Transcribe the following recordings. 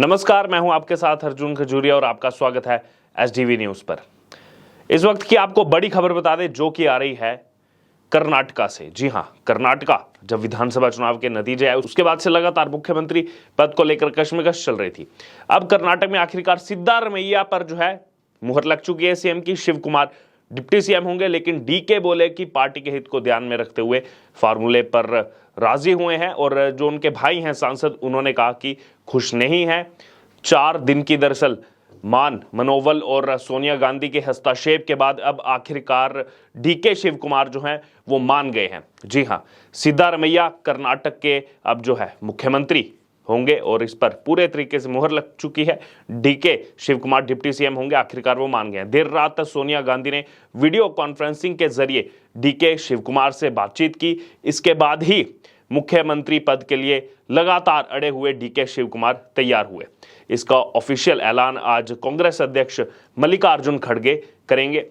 नमस्कार, मैं हूं आपके साथ अर्जुन खजूरिया और आपका स्वागत है एसडीवी न्यूज पर। इस वक्त की आपको बड़ी खबर बता दें जो कि आ रही है कर्नाटका से। जी हां, कर्नाटका जब विधानसभा चुनाव के नतीजे आए उसके बाद से लगातार मुख्यमंत्री पद को लेकर कश्मकश चल रही थी। अब कर्नाटक में आखिरकार सिद्धारमैया पर जो है मुहर लग चुकी है। सीएम की शिव कुमार डिप्टी सीएम होंगे, लेकिन डीके बोले कि पार्टी के हित को ध्यान में रखते हुए फार्मूले पर राजी हुए हैं। और जो उनके भाई हैं सांसद, उन्होंने कहा कि खुश नहीं है। 4 दिन की दरअसल मान मनोवल और सोनिया गांधी के हस्तक्षेप के बाद अब आखिरकार डीके शिव कुमार जो हैं वो मान गए हैं। जी हां, सिद्धारमैया कर्नाटक के अब जो है मुख्यमंत्री होंगे और इस पर पूरे तरीके से मुहर लग चुकी है। DK Shiv Kumar deputy CM होंगे, आखिरकार वो मान गए। देर रात तक सोनिया गांधी ने वीडियो कॉन्फ्रेंसिंग के जरिए डीके शिव कुमार से बातचीत की। इसके बाद ही मुख्यमंत्री पद के लिए लगातार अड़े हुए डीके शिव कुमार तैयार हुए। इसका ऑफिशियल ऐलान आज कांग्रेस अध्यक्ष मल्लिकार्जुन खड़गे करेंगे।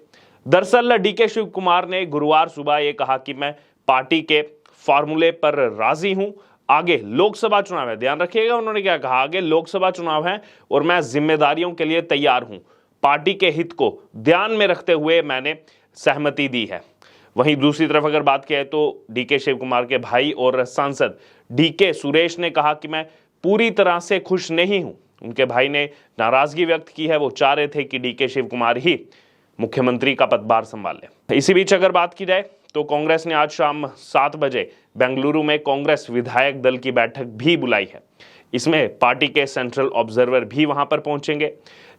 दरअसल डीके शिव कुमार ने गुरुवार सुबह ये कहा कि मैं पार्टी के फॉर्मूले पर राजी हूं। आगे लोकसभा चुनाव है, ध्यान रखिएगा उन्होंने क्या कहा, आगे लोकसभा चुनाव है और मैं जिम्मेदारियों के लिए तैयार हूं। पार्टी के हित को ध्यान में रखते हुए मैंने सहमति दी है। वहीं दूसरी तरफ अगर बात की तो डीके शिव कुमार के भाई और सांसद डीके सुरेश ने कहा कि मैं पूरी तरह से खुश नहीं हूं। उनके भाई ने नाराजगी व्यक्त की है। वो चाह रहे थे कि डीके शिव कुमार ही मुख्यमंत्री का पदभार संभाल ले। इसी बीच अगर बात की जाए तो कांग्रेस ने आज शाम 7 बजे बेंगलुरु में कांग्रेस विधायक दल की बैठक भी बुलाई है। इसमें पार्टी के सेंट्रल ऑब्जर्वर भी वहां पर पहुंचेंगे।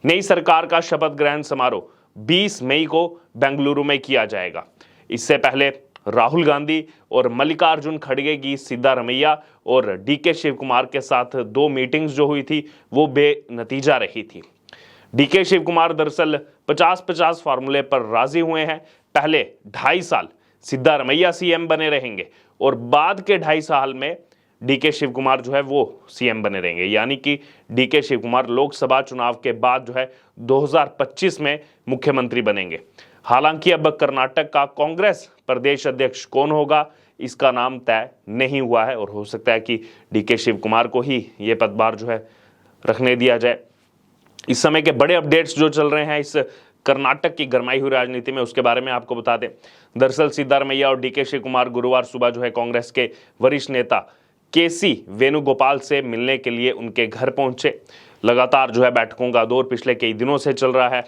नई सरकार का शपथ ग्रहण समारोह 20 मई को बेंगलुरु में किया जाएगा। इससे पहले राहुल गांधी और मल्लिकार्जुन खड़गे की सिद्धारमैया और डीके शिव कुमार के साथ 2 मीटिंग्स जो हुई थी वो बेनतीजा रही थी। डीके शिव कुमार दरअसल 50-50 फार्मूले पर राजी हुए हैं। पहले 2.5 साल सिद्धारमैया सीएम बने रहेंगे और बाद के 2.5 साल में डीके शिव कुमार जो है वो सीएम बने रहेंगे। यानी कि डीके शिव कुमार लोकसभा चुनाव के बाद जो है 2025 में मुख्यमंत्री बनेंगे। हालांकि अब कर्नाटक का कांग्रेस प्रदेश अध्यक्ष कौन होगा इसका नाम तय नहीं हुआ है और हो सकता है कि डीके शिव कुमार को ही ये पदभार जो है रखने दिया जाए। इस समय के बड़े अपडेट्स जो चल रहे हैं इस कर्नाटक की गरमाई हुई राजनीति में, उसके बारे में आपको बता दें। दरअसल सिद्धारमैया और डीके शिव कुमार गुरुवार सुबह जो है कांग्रेस के वरिष्ठ नेता केसी वेणुगोपाल से मिलने के लिए उनके घर पहुंचे। लगातार जो है बैठकों का दौर पिछले कई दिनों से चल रहा है।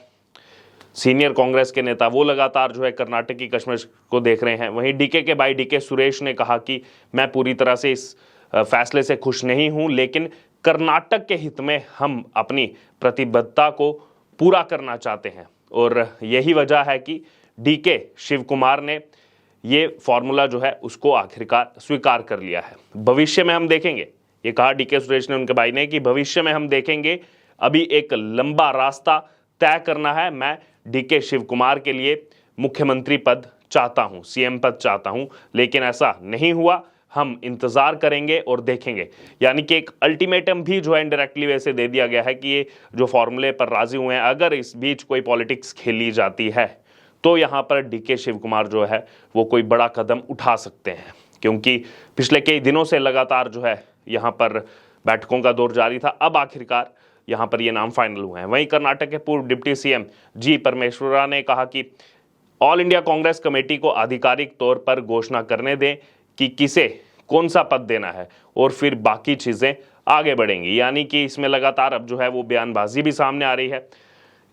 सीनियर कांग्रेस के नेता वो लगातार जो है कर्नाटक की कश्मकश को देख रहे हैं। वहीं डीके के भाई डीके सुरेश ने कहा कि मैं पूरी तरह से इस फैसले से खुश नहीं हूं, लेकिन कर्नाटक के हित में हम अपनी प्रतिबद्धता को पूरा करना चाहते हैं और यही वजह है कि डीके शिव कुमार ने ये फॉर्मूला जो है उसको आखिरकार स्वीकार कर लिया है। भविष्य में हम देखेंगे, ये कहा डीके सुरेश ने उनके भाई ने, कि भविष्य में हम देखेंगे, अभी एक लंबा रास्ता तय करना है। मैं डीके शिव कुमार के लिए मुख्यमंत्री पद चाहता हूं, सीएम पद चाहता हूं, लेकिन ऐसा नहीं हुआ। हम इंतजार करेंगे और देखेंगे। यानी कि एक अल्टीमेटम भी जो है इनडायरेक्टली वैसे दे दिया गया है कि ये जो फॉर्मूले पर राजी हुए हैं, अगर इस बीच कोई पॉलिटिक्स खेली जाती है तो यहाँ पर डीके शिव कुमार जो है वो कोई बड़ा कदम उठा सकते हैं, क्योंकि पिछले कई दिनों से लगातार जो है यहाँ पर बैठकों का दौर जारी था। अब आखिरकार यहाँ पर ये नाम फाइनल हुए हैं। वहीं कर्नाटक के पूर्व डिप्टी सीएम जी परमेश्वरा ने कहा कि ऑल इंडिया कांग्रेस कमेटी को आधिकारिक तौर पर घोषणा करने दें कि किसे कौन सा पद देना है और फिर बाकी चीजें आगे बढ़ेंगी। यानी कि इसमें लगातार अब जो है वो बयानबाजी भी सामने आ रही है।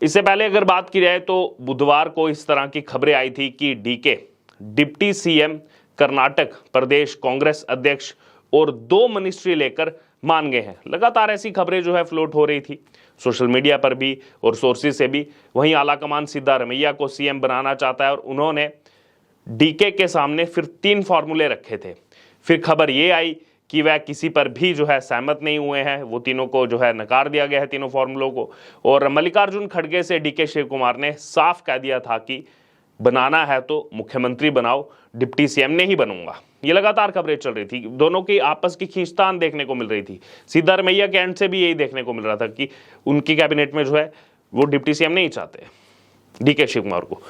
इससे पहले अगर बात की जाए तो बुधवार को इस तरह की खबरें आई थी कि डीके डिप्टी सीएम, कर्नाटक प्रदेश कांग्रेस अध्यक्ष और 2 मिनिस्ट्री लेकर मान गए हैं। लगातार ऐसी खबरें जो है फ्लोट हो रही थी सोशल मीडिया पर भी और सोर्सेज से भी। वहीं आलाकमान सिद्धारमैया को सीएम बनाना चाहता है और उन्होंने डीके के सामने फिर 3 फॉर्मूले रखे थे। फिर खबर ये आई कि वह किसी पर भी जो है सहमत नहीं हुए हैं, वो तीनों को जो है नकार दिया गया है, तीनों फॉर्मूलों को। और मल्लिकार्जुन खड़गे से डीके शिव कुमार ने साफ कह दिया था कि बनाना है तो मुख्यमंत्री बनाओ, डिप्टी सीएम नहीं बनूंगा। ये लगातार खबरें चल रही थी, दोनों की आपस की खींचतान देखने को मिल रही थी। सिद्धारमैया के एंड से भी यही देखने को मिल रहा था कि उनकी कैबिनेट में जो है वो डिप्टी सीएम नहीं चाहते डीके शिव कुमार को।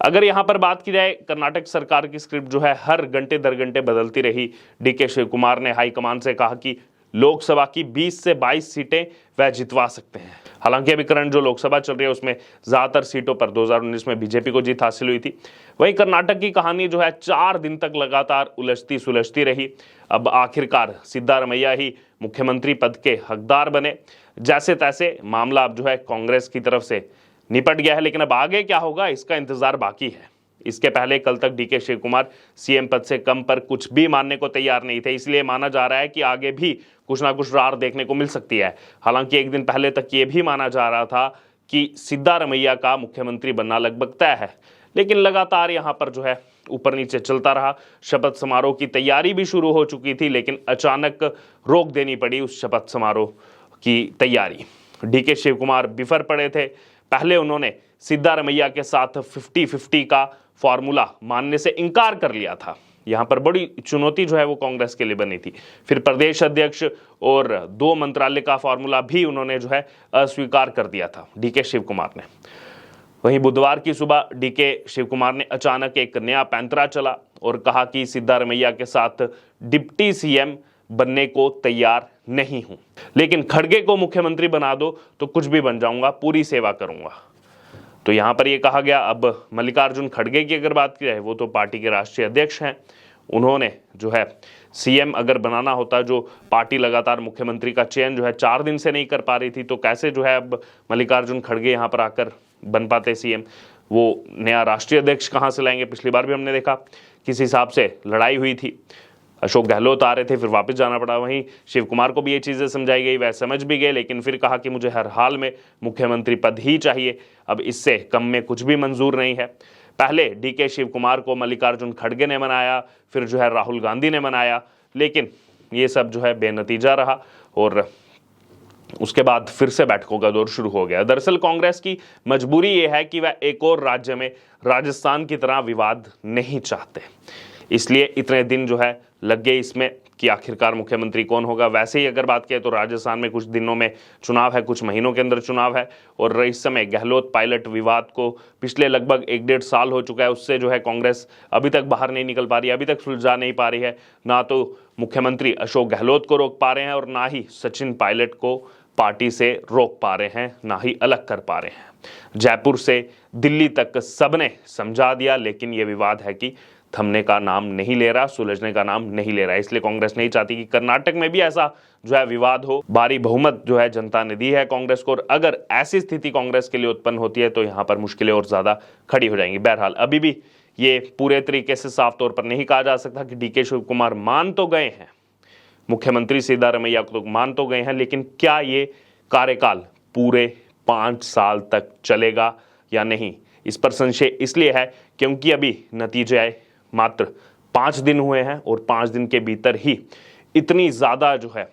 अगर यहां पर बात की जाए, कर्नाटक सरकार की स्क्रिप्ट जो है हर घंटे दर घंटे बदलती रही। डीके शिव कुमार ने हाईकमान से कहा कि लोकसभा की 20 से 22 सीटें वह जितवा सकते हैं। हालांकि अभी करंट जो लोकसभा चल रही है उसमें ज्यादातर सीटों पर 2019 में बीजेपी को जीत हासिल हुई थी। वहीं कर्नाटक की कहानी जो है 4 दिन तक लगातार उलझती सुलझती रही। अब आखिरकार सिद्धारमैया ही मुख्यमंत्री पद के हकदार बने। जैसे तैसे मामला अब जो है कांग्रेस की तरफ से निपट गया है, लेकिन अब आगे क्या होगा इसका इंतजार बाकी है। इसके पहले कल तक डीके शिव कुमार सीएम पद से कम पर कुछ भी मानने को तैयार नहीं थे, इसलिए माना जा रहा है कि आगे भी कुछ ना कुछ रार देखने को मिल सकती है। हालांकि एक दिन पहले तक ये भी माना जा रहा था कि सिद्धारमैया का मुख्यमंत्री बनना लगभग तय है, लेकिन लगातार यहाँ पर जो है ऊपर नीचे चलता रहा। शपथ समारोह की तैयारी भी शुरू हो चुकी थी, लेकिन अचानक रोक देनी पड़ी उस शपथ समारोह की तैयारी। डीके शिव कुमार बिफर पड़े थे। पहले उन्होंने सिद्धारमैया के साथ 50-50 का फॉर्मूला मानने से इनकार कर लिया था। यहां पर बड़ी चुनौती जो है वो कांग्रेस के लिए बनी थी। फिर प्रदेश अध्यक्ष और 2 मंत्रालय का फॉर्मूला भी उन्होंने जो है अस्वीकार कर दिया था डीके शिव कुमार ने। वहीं बुधवार की सुबह डीके शिव कुमार ने अचानक एक नया पैंतरा चला और कहा कि सिद्धारमैया के साथ डिप्टी सीएम बनने को तैयार नहीं हूं, लेकिन खड़गे को मुख्यमंत्री बना दो तो कुछ भी बन जाऊंगा, पूरी सेवा करूंगा। तो यहां पर यह कहा गया। अब मल्लिकार्जुन खड़गे की अगर बात की जाए, वो तो पार्टी के राष्ट्रीय अध्यक्ष हैं। उन्होंने जो है सीएम अगर बनाना होता, जो पार्टी लगातार मुख्यमंत्री का चयन जो है 4 दिन से नहीं कर पा रही थी, तो कैसे जो है अब मल्लिकार्जुन खड़गे यहां पर आकर बन पाते सीएम। वो नया राष्ट्रीय अध्यक्ष कहां से लाएंगे? पिछली बार भी हमने देखा किस हिसाब से लड़ाई हुई थी। अशोक गहलोत आ रहे थे, फिर वापस जाना पड़ा। वहीं शिव कुमार को भी ये चीज़ें समझाई गई, वह समझ भी गए, लेकिन फिर कहा कि मुझे हर हाल में मुख्यमंत्री पद ही चाहिए, अब इससे कम में कुछ भी मंजूर नहीं है। पहले डीके शिव कुमार को मल्लिकार्जुन खड़गे ने मनाया, फिर जो है राहुल गांधी ने मनाया, लेकिन ये सब जो है बेनतीजा रहा और उसके बाद फिर से बैठकों का दौर शुरू हो गया। दरअसल कांग्रेस की मजबूरी ये है कि वह एक और राज्य में राजस्थान की तरह विवाद नहीं चाहते, इसलिए इतने दिन जो है लग गए इसमें कि आखिरकार मुख्यमंत्री कौन होगा। वैसे ही अगर बात करें तो राजस्थान में कुछ दिनों में चुनाव है, कुछ महीनों के अंदर चुनाव है, और इस समय गहलोत पायलट विवाद को पिछले लगभग 1-1.5 साल हो चुका है, उससे जो है कांग्रेस अभी तक बाहर नहीं निकल पा रही है, अभी तक सुलझा नहीं पा रही है। ना तो मुख्यमंत्री अशोक गहलोत को रोक पा रहे हैं और ना ही सचिन पायलट को पार्टी से रोक पा रहे हैं, ना ही अलग कर पा रहे हैं। जयपुर से दिल्ली तक सबने समझा दिया, लेकिन यह विवाद है कि थमने का नाम नहीं ले रहा, सुलझने का नाम नहीं ले रहा। इसलिए कांग्रेस नहीं चाहती कि कर्नाटक में भी ऐसा जो है विवाद हो। भारी बहुमत जो है जनता ने दी है कांग्रेस को, और अगर ऐसी स्थिति कांग्रेस के लिए उत्पन्न होती है तो यहां पर मुश्किलें और ज्यादा खड़ी हो जाएंगी। बहरहाल अभी भी ये पूरे तरीके से साफ तौर पर नहीं कहा जा सकता कि डीके शिव कुमार मान तो गए हैं, मुख्यमंत्री सिद्धारमैया को तो मान तो गए हैं, लेकिन क्या ये कार्यकाल पूरे 5 साल तक चलेगा या नहीं, इस पर संशय इसलिए है क्योंकि अभी नतीजे मात्र 5 दिन हुए हैं और 5 दिन के भीतर ही इतनी ज्यादा जो है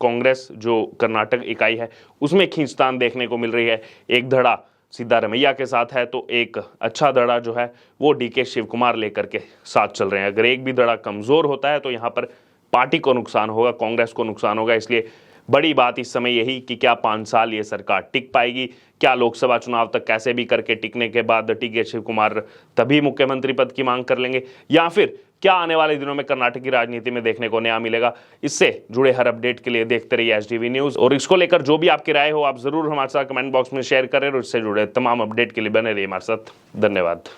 कांग्रेस जो कर्नाटक इकाई है उसमें खींचतान देखने को मिल रही है। एक धड़ा सिद्धारमैया के साथ है तो एक अच्छा धड़ा जो है वो डीके शिव कुमार लेकर के साथ चल रहे हैं। अगर एक भी धड़ा कमजोर होता है तो यहाँ पर पार्टी को नुकसान होगा, कांग्रेस को नुकसान होगा। इसलिए बड़ी बात इस समय यही कि क्या 5 साल ये सरकार टिक पाएगी, क्या लोकसभा चुनाव तक कैसे भी करके टिकने के बाद डीके शिव कुमार तभी मुख्यमंत्री पद की मांग कर लेंगे, या फिर क्या आने वाले दिनों में कर्नाटक की राजनीति में देखने को नया मिलेगा। इससे जुड़े हर अपडेट के लिए देखते रहिए एचडीवी न्यूज, और इसको लेकर जो भी आपकी राय हो आप जरूर हमारे साथ कमेंट बॉक्स में शेयर करें, और इससे जुड़े तमाम अपडेट के लिए बने रहिए हमारे साथ। धन्यवाद।